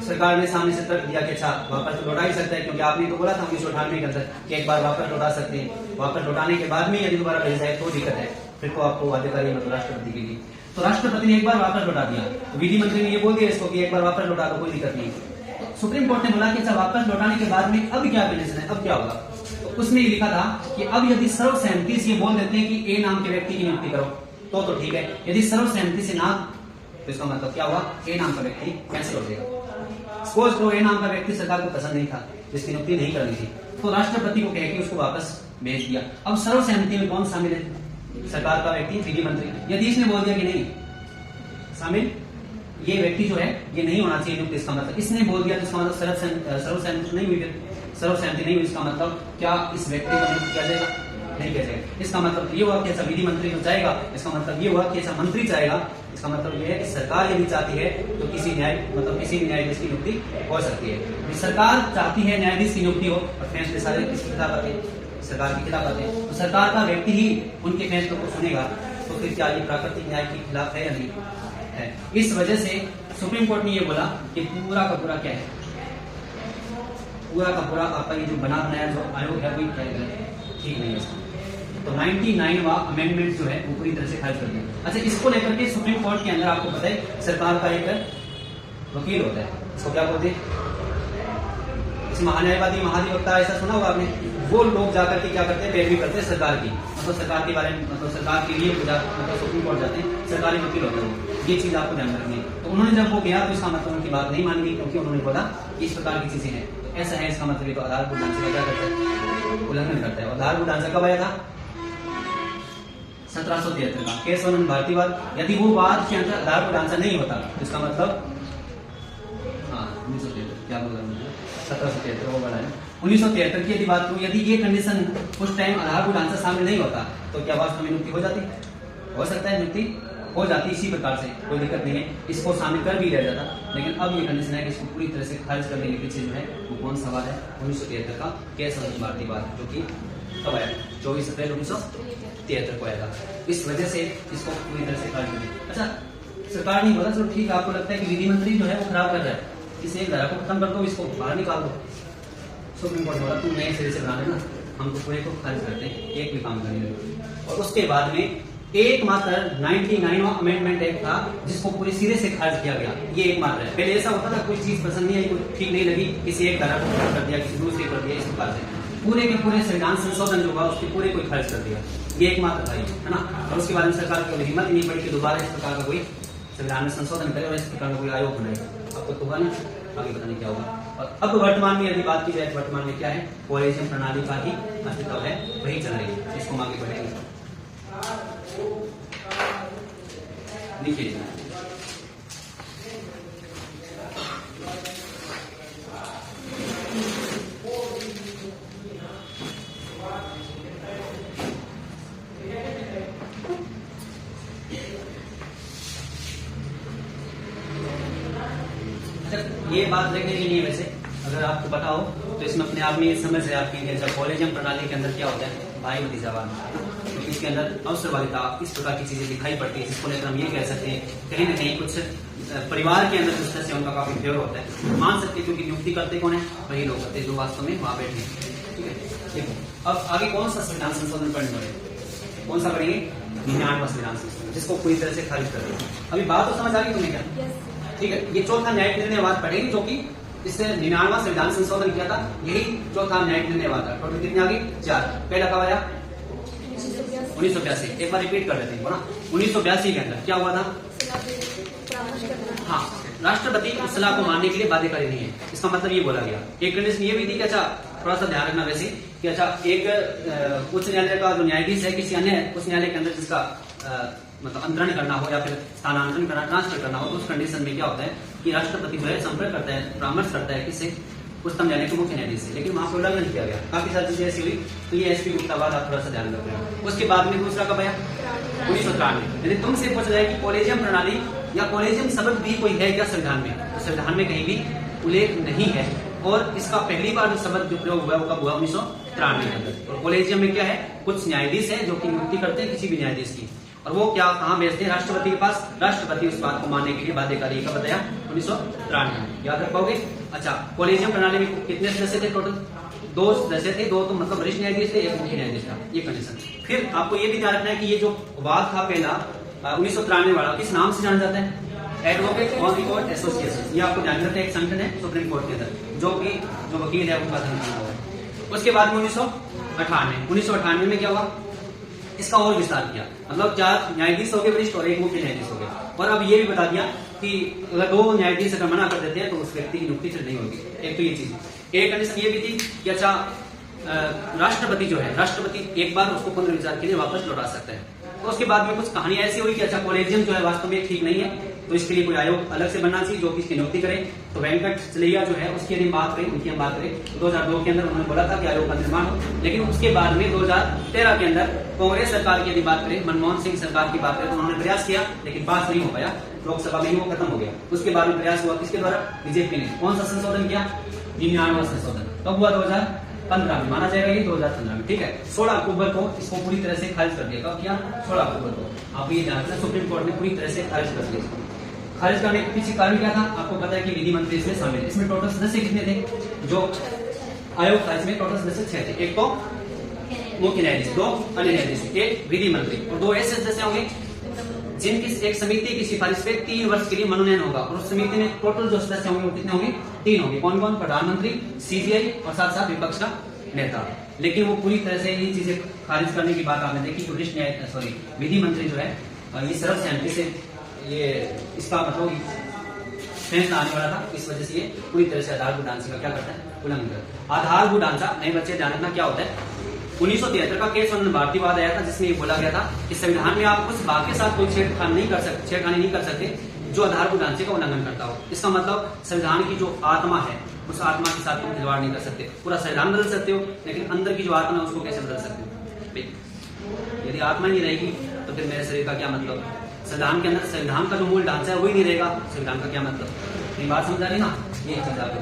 सरकार ने सामने से तर्क दिया कि अच्छा वापस लौटा ही सकता है, क्योंकि आपने तो बोला था 1998 के अंदर कि एक बार वापस लौटा सकते हैं। वापस लौटाने के बाद में यदि दोबारा भेजा जाए तो दिक्कत है, फिर तो आपको अधिकारी मतलब राष्ट्रपति के लिए। तो राष्ट्रपति ने एक बार वापस लौटा दिया, तो विधि मंत्री ने ये बोल दिया इसको कि एक बार वापस लौटा दो, कोई दिक्कत नहीं। सुप्रीम कोर्ट ने बोला कि अच्छा वापस लौटाने के बाद में अब क्या कंडीशन है, अब क्या होगा? तो उसने लिखा था कि अब यदि सर्वसहमति से ये बोल देते हैं कि ए नाम के व्यक्ति की नियुक्ति करो तो ठीक है। यदि सर्वसहमति से ना, तो इसका मतलब क्या हुआ? ए नाम का व्यक्ति कैंसिल हो जाएगा। सपोज करो ए नाम का व्यक्ति सरकार को पसंद नहीं था, जिसकी नियुक्ति नहीं करनी थी, तो राष्ट्रपति को कह के उसको वापस भेज दिया। अब सर्वसहमति में कौन शामिल है? सरकार का व्यक्ति, विधि मंत्री। यदि इसने बोल दिया कि नहीं शामिल, ये व्यक्ति जो है ये नहीं होना चाहिए नियुक्त, इसका मतलब इसने बोल दिया, तो इसका मतलब सर्वसहमति नहीं हुई। सर्वसहमति नहीं हुई, इसका मतलब क्या इस व्यक्ति को नियुक्त किया जाएगा? नहीं किया जाएगा। इसका मतलब ये हुआ कि ऐसा विधि मंत्री जो चाहेगा, इसका मतलब ये हुआ कि ऐसा मंत्री चाहेगा। इसका मतलब ये है कि सरकार यदि चाहती है तो किसी किसी भी न्यायाधीश की नियुक्ति हो सकती है। सरकार चाहती है न्यायाधीश की नियुक्ति हो, और फैसले सारे किसके खिलाफ आते हैं? सरकार के खिलाफ आते हैं। तो सरकार का व्यक्ति ही उनके फैसलों को सुनेगा, तो फिर क्या ये प्राकृतिक न्याय के खिलाफ है या नहीं है? इस वजह से सुप्रीम कोर्ट ने ये बोला कि पूरा का पूरा क्या है, पूरा का पूरा आपका ये जो बना बनाया जो आयोग है वही ठीक नहीं है इसका। तो 99वां अमेंडमेंट जो है वो पूरी तरह से खारिज कर दिया। अच्छा, इसको लेकर के सुप्रीम कोर्ट के अंदर आपको पता है सरकार का एक वकील होता है, इसको क्या बोलते हैं, इस महान्यायवादी महाधिवक्ता, ऐसा सुना होगा आपने। वो लोग जाकर के क्या करते हैं, पैरवी करते हैं सरकार की, मतलब सरकार के बारे में, मतलब सरकार के लिए मतलब सुप्रीम कोर्ट जाते हैं, सरकारी वकील होते हैं। ये चीज आपको ध्यान रखनी है। तो उन्होंने जब वो किया तो इसका मतलब उनकी बात नहीं मान गई, क्योंकि उन्होंने बोला कि इस प्रकार की चीजें हैं। तो ऐसा है, इसका मतलब ये तो आधारभूत ढांचे का क्या करता है, उल्लंघन करता है। आधारभूत ढांचा कब आया था, 1773 का केस वनन भारतीयवाद। यदि वो वाद के अंदर आधारभूत ढांचा नहीं होता तो इसका मतलब 1973 क्या बोला, 1773 वो बना है 1973 की यदि बात करूं, यदि ये कंडीशन उस टाइम आधारभूत ढांचा सामने नहीं होता तो क्या वास्तव में नियुक्ति हो जाती, हो सकता है नियुक्ति हो जाती इसी प्रकार से, कोई दिक्कत नहीं है, इसको शामिल कर भी लिया जाता। लेकिन अब ये कंडीशन है कि इसको पूरी तरह से खारिज करने के पीछे जो है वो कौन सा वाद है, 1973 का केस वनन भारतीयवाद, जो कि कब आया, 24 अप्रैल 1973 को आया था। इस वजह से इसको पूरी तरह से खारिज कर दिया। अच्छा, सरकार नहीं बोला, चलो ठीक है, आपको लगता है कि विधि मंत्री जो है वो खराब कर रहा है, इस एक धारा को खत्म कर दो, इसको बाहर निकाल दो। सुप्रीम कोर्ट बोला तुम नए सिरे से बना लेना, हम तो पूरे को खारिज करते हैं, एक भी काम करने लगे। और उसके बाद में एकमात्र 99वां अमेंडमेंट एक्ट था जिसको पूरे सिरे से खारिज किया गया, ये एकमात्र है। पहले ऐसा होता था, कोई चीज पसंद नहीं आई, कोई ठीक नहीं लगी, किसी एक धारा को खत्म कर दिया, किसी दूसरी कर दिया, इस प्रकार से पूरे के पूरे संविधान संशोधन जो हुआ उसके पूरे को खारिज कर दिया। ये एकमात्र था, है ना। और उसके बाद में सरकार को हिम्मत नहीं पड़ी कि दोबारा इस प्रकार का कोई संविधान में संशोधन करे और इस प्रकार का कोई आयोग बनाए। अब तो होगा नहीं, आगे पता नहीं क्या होगा। और अब वर्तमान में यदि बात की जाए तो वर्तमान में क्या है, कॉलेजियम प्रणाली का ही अस्तित्व है, वही चल रही है, इसको हम आगे बढ़ेंगे। देखिए ये बात देखने के लिए, वैसे अगर आपको पता हो तो इसमें अपने आप में ये समझ है आपकी, जब कॉलेजियम प्रणाली के अंदर क्या होता है, भाई भतीजावाद, तो इसके अंदर अवसरवादिता, इस प्रकार की चीजें दिखाई पड़ती है, जिसको लेकर हम ये कह सकते हैं कहीं ना कहीं कुछ परिवार के अंदर जिस तरह से उनका काफी फेवर होता है, मान सकते हैं, क्योंकि नियुक्ति करते कौन है, वही लोग करते हैं जो वास्तव में वहां बैठे हैं। ठीक है, देखो अब आगे कौन सा संविधान संशोधन पढ़ने वाले, कौन सा पढ़ेंगे, 99वां संविधान संशोधन, जिसको पूरी तरह से खारिज कर दिया। अभी बात तो समझ आ गई तुम्हें क्या? ठीक है, ये चौथा न्यायिक निर्णयवाद पढ़ेंगे, जो कि इससे 99वां संविधान संशोधन किया था, यही चौथा न्यायिक निर्णयवाद था। टोटल कितने आ गई, 4। पहला कब आया, 1982। एक बार रिपीट कर देते हैं ना, 1982 के अंदर क्या हुआ था, हाँ, राष्ट्रपति उस सलाह को मानने के लिए बाध्यकारी नहीं है, इसका मतलब ये बोला गया। एक कंडीशन ये भी थी कि अच्छा थोड़ा सा ध्यान रखना वैसे कि अच्छा एक उच्च न्यायालय का जो न्यायाधीश है किसी अन्य उच्च न्यायालय के अंदर जिसका मतलब अंतरण करना हो या फिर स्थानांतरण करना, ट्रांसफर करना हो, तो उस कंडीशन में क्या होता है कि राष्ट्रपति जो है संपर्क करता है, परामर्श करता है किससे, उच्चतम न्यायालय के मुख्य न्यायाधीश से। लेकिन वहां पर उल्लंघन किया गया, काफी सारी चीजें ऐसी हुई, तो ये एसपी गुप्ता वाद आप थोड़ा सा ध्यान रखना। उसके बाद में दूसरा कब आया, 1993। यदि तुमसे पूछ रहा है कि कॉलेजियम प्रणाली या कॉलेजियम शब्द भी कोई है क्या संविधान में, तो संविधान में कहीं भी उल्लेख नहीं है। और इसका पहली बार जो शब्द जो प्रयोग हुआ वो कब हुआ, 1993 के अंदर। और कॉलेजियम में क्या है, कुछ न्यायाधीश है जो कि नियुक्ति करते हैं किसी भी न्यायाधीश की, और वो क्या कहाँ भेजते हैं, राष्ट्रपति के पास। राष्ट्रपति उस बात को मानने के लिए बाध्यकारी का बताया 1993 में, याद रख पाओगे। अच्छा, कॉलेजियम प्रणाली में कितने सदस्य थे, टोटल 2 सदस्य थे, 2 तो मतलब वरिष्ठ न्यायाधीश थे, 1 मुख्य न्यायाधीश था, ये कंडीशन। फिर आपको ये भी ध्यान रखना है कि ये जो वाद था पहला 1993 वाला, किस नाम से जाना जाता है, एडवोकेट ऑन रिकॉर्ड एसोसिएशन। ये आपको ध्यान रखना है, एक संगठन है सुप्रीम कोर्ट के अंदर जो कि जो वकील है उनका संगठन हुआ है। उसके बाद में 1998 में क्या हुआ, इसका और विस्तार किया, मतलब 4 न्यायाधीश हो गए वरिष्ठ और 1 मुख्य न्यायाधीश हो गए। और अब ये भी बता दिया कि अगर 2 न्यायाधीश अगर मना कर देते हैं तो उस व्यक्ति की नियुक्ति फिर नहीं होगी। एक तो ये चीज। एक कंडीशन ये भी थी कि अच्छा राष्ट्रपति जो है, राष्ट्रपति एक बार उसको पुनर्विचार के लिए वापस लौटा सकता है। तो उसके बाद में कुछ कहानी ऐसी हुई कि अच्छा कॉलेजियम जो है वास्तव में ठीक नहीं है, तो इसके लिए कोई आयोग अलग से बनना चाहिए जो कि इसकी नियुक्ति करे। तो वेंकट चलैया जो है उसकी यदि बात करें, उनकी हम बात करें, तो 2002 के अंदर उन्होंने बोला था कि आयोग का निर्माण हो। लेकिन उसके बाद में 2013 के अंदर कांग्रेस सरकार की यदि बात करें, मनमोहन सिंह सरकार की बात करें, तो उन्होंने प्रयास किया लेकिन पास नहीं हो पाया, लोकसभा में ही वो खत्म हो गया। उसके बाद में प्रयास हुआ किसके द्वारा, बीजेपी ने। कौन सा संशोधन किया, 99वां संशोधन। कब हुआ, 2015 में, माना जाएगा ये 2015 में। ठीक है, 16 अक्टूबर को इसको पूरी तरह से खारिज कर दिया। कब किया, 16 अक्टूबर को। आप ये जानते हैं सुप्रीम कोर्ट ने पूरी तरह से खारिज कर दिया। खारिज करने के पीछे कारण क्या था, आपको पता है कि विधि मंत्री इसमें शामिल है। इसमें टोटल सदस्य कितने थे, जो आयोग था, इसमें टोटल सदस्य 6 थे। एक तो मुख्य न्यायाधीश, 2 अन्य न्यायाधीश, 1 विधि मंत्री और 2 ऐसे सदस्य होंगे जिनकी एक समिति की सिफारिश पे 3 वर्ष के लिए मनोनयन होगा और उस समिति में टोटल जो सदस्य होंगे वो कितने होंगे? 3 होंगे। कौन कौन? प्रधानमंत्री, सीबीआई और साथ साथ विपक्ष का नेता। लेकिन वो पूरी तरह से ये चीजें खारिज करने की बात आपने देखी, वरिष्ठ न्याय सॉरी विधि मंत्री जो है ये सर्वसहमति से ये इसका मतलब फैसला आने वाला था, इस वजह से ये पूरी तरह से आधारभूत ढांचे का क्या करता है? उल्लंघन करता है। आधारभूत ढांचा नए बच्चे ध्यान रखना क्या होता है? 1973 का केस भारतीयवाद आया था जिसमें ये बोला गया था कि संविधान में आप उस भाग के साथ कोई छेड़खानी नहीं कर सकते जो आधारभूत ढांचे का उल्लंघन करता हो। इसका मतलब संविधान की जो आत्मा है उस आत्मा के साथ तुम खिलवाड़ नहीं कर सकते। पूरा संविधान बदल सकते हो लेकिन अंदर की जो आत्मा है उसको कैसे बदल सकते हो? यदि आत्मा नहीं रहेगी तो फिर मेरे शरीर का क्या मतलब? संविधान के अंदर संविधान का जो मूल ढांचा है वही नहीं रहेगा, संविधान का क्या मतलब? ये बात समझा रही ना? ये चीज आपको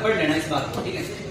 पढ़ लेना इस बात को, ठीक है।